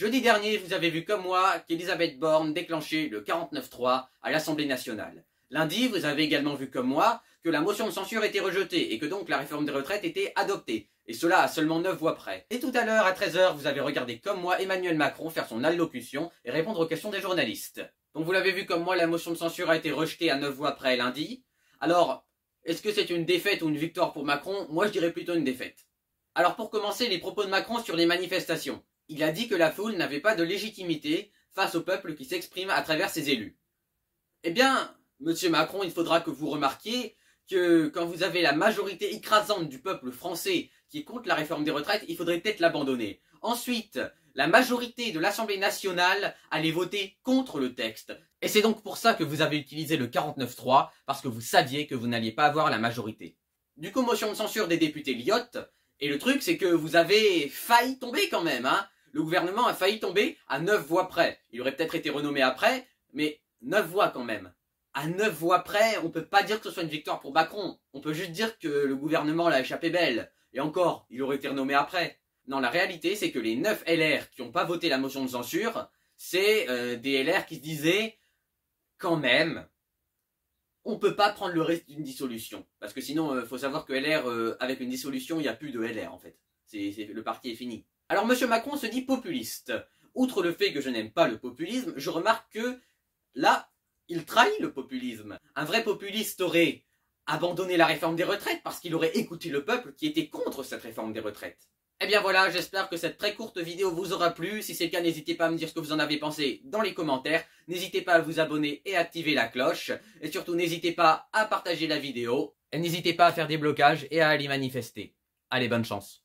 Jeudi dernier, vous avez vu comme moi qu'Elisabeth Borne déclenchait le 49.3 à l'Assemblée nationale. Lundi, vous avez également vu comme moi que la motion de censure était rejetée et que donc la réforme des retraites était adoptée. Et cela à seulement 9 voix près. Et tout à l'heure, à 13 h, vous avez regardé comme moi Emmanuel Macron faire son allocution et répondre aux questions des journalistes. Donc vous l'avez vu comme moi, la motion de censure a été rejetée à 9 voix près lundi. Alors, est-ce que c'est une défaite ou une victoire pour Macron? Moi, je dirais plutôt une défaite. Alors pour commencer, les propos de Macron sur les manifestations. Il a dit que la foule n'avait pas de légitimité face au peuple qui s'exprime à travers ses élus. Eh bien, monsieur Macron, il faudra que vous remarquiez que quand vous avez la majorité écrasante du peuple français qui est contre la réforme des retraites, il faudrait peut-être l'abandonner. Ensuite, la majorité de l'Assemblée nationale allait voter contre le texte. Et c'est donc pour ça que vous avez utilisé le 49.3, parce que vous saviez que vous n'alliez pas avoir la majorité. Du coup, motion de censure des députés Lyotte, et le truc c'est que vous avez failli tomber quand même, hein. Le gouvernement a failli tomber à 9 voix près. Il aurait peut-être été renommé après, mais 9 voix quand même. À 9 voix près, on peut pas dire que ce soit une victoire pour Macron. On peut juste dire que le gouvernement l'a échappé belle. Et encore, il aurait été renommé après. Non, la réalité, c'est que les 9 LR qui n'ont pas voté la motion de censure, c'est des LR qui se disaient, quand même, on peut pas prendre le risque d'une dissolution. Parce que sinon, faut savoir que LR, avec une dissolution, il n'y a plus de LR en fait. Le parti est fini. Alors monsieur Macron se dit populiste. Outre le fait que je n'aime pas le populisme, je remarque que là, il trahit le populisme. Un vrai populiste aurait abandonné la réforme des retraites parce qu'il aurait écouté le peuple qui était contre cette réforme des retraites. Eh bien voilà, j'espère que cette très courte vidéo vous aura plu. Si c'est le cas, n'hésitez pas à me dire ce que vous en avez pensé dans les commentaires. N'hésitez pas à vous abonner et activer la cloche. Et surtout, n'hésitez pas à partager la vidéo. Et n'hésitez pas à faire des blocages et à aller manifester. Allez, bonne chance.